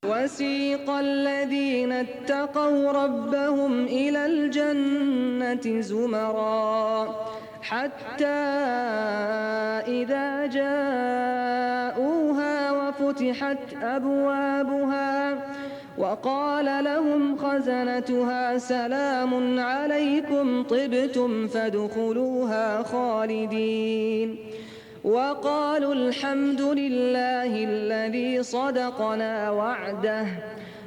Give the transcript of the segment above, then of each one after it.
وسيق الذين اتقوا ربهم إلى الجنة زمرا حتى إذا جاءوها وفتحت أبوابها وقال لهم خزنتها سلام عليكم طبتم فادخلوها خالدين وقالوا الحمد لله الذي صدقنا وعده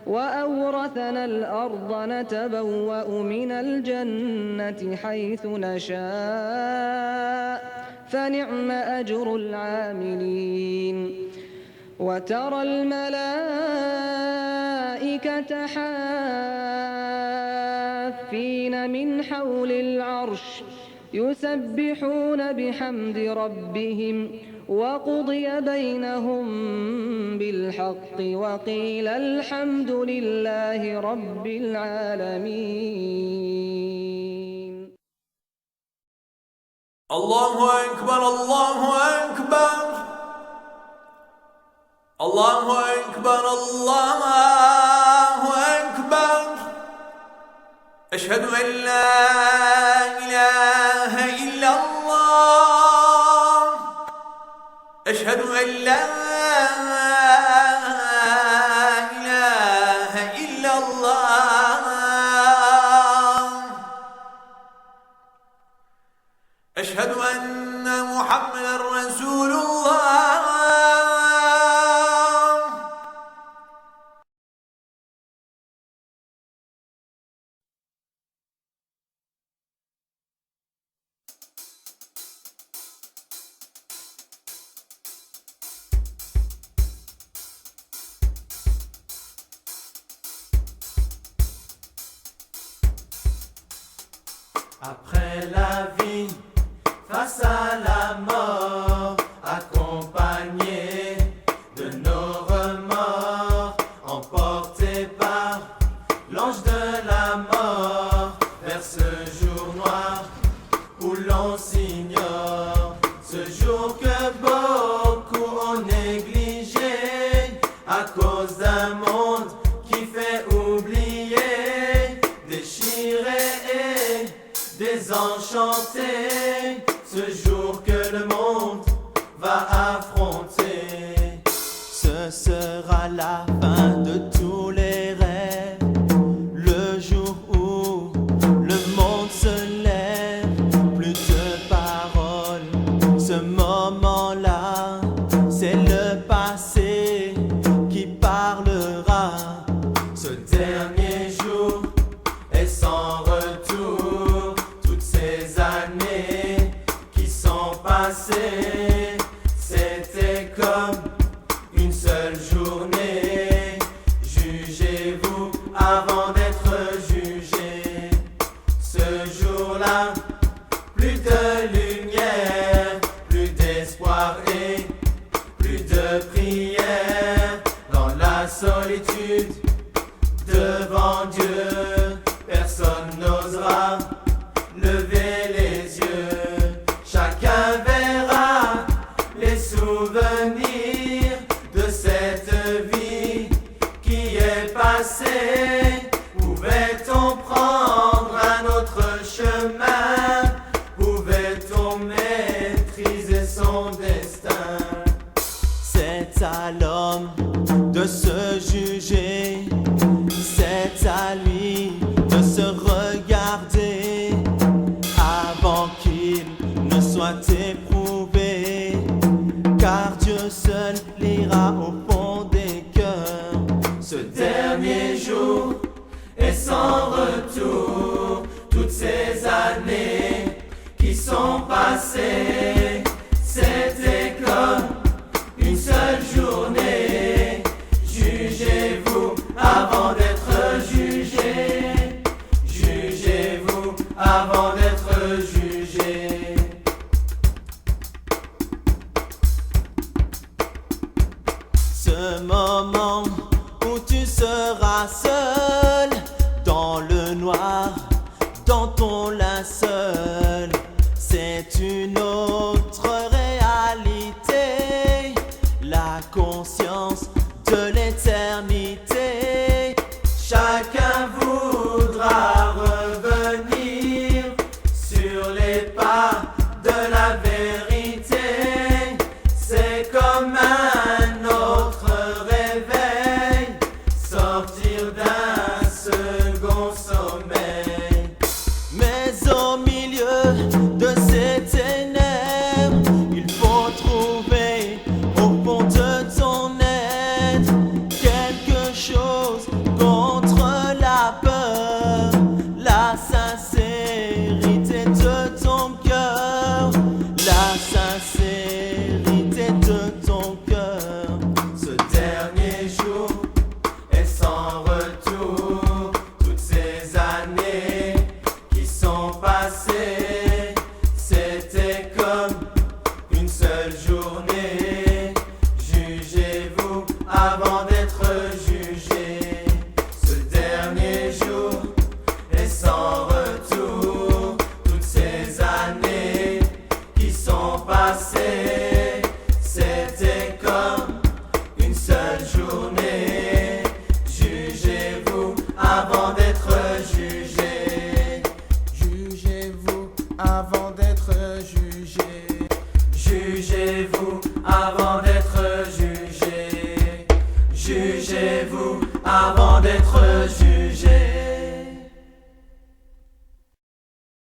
وأورثنا الأرض نتبوأ من الجنة حيث نشاء فنعم أجر العاملين وترى الملائكة حافين من حول العرش يسبحون بحمد ربهم وقضي بينهم بالحق وقيل الحمد لله رب العالمين. الله أكبر الله أكبر الله أكبر الله أكبر أشهد أن لا إله إلا الله أشهد أن لا إله إلا الله أشهد أن محمدا رسول الله Après la vie, face à la mort, accompagné de nos remords, emporté par l'ange de la mort, vers ce jour noir où l'on s'ignore, ce jour que beaucoup ont négligé à cause d'un monde qui fait oublier, déchirer et désenchanté, ce jour que le monde va affronter. Ce sera la fin de tous les rêves, le jour où le monde se lève, plus de paroles, ce moment-là, c'est le passé qui parlera. Ce dernier jour est sans retour. Ces années qui sont passées, c'était comme une seule journée. Jugez-vous avant d'être jugé. Ce jour-là, plus de lumière, plus d'espoir et plus de prière. Dans la solitude, devant Dieu, personne n'osera lever les yeux, chacun verra les souvenirs de cette vie qui est passée. Pouvait-on prendre un autre chemin? Pouvait-on maîtriser son destin? C'est à l'homme de se juger, c'est à lui de se regarder avant qu'il ne soit éprouvé, car Dieu seul lira au fond des cœurs. Ce dernier jour est sans retour, toutes ces années qui sont passées, c'était comme une seule journée. Jugez-vous avant d'être jugé, jugez-vous avant d'être jugé. Ce moment où tu seras seul dans le noir, dans ton linceul, c'est une autre réalité, la conscience de l'éternité. juger.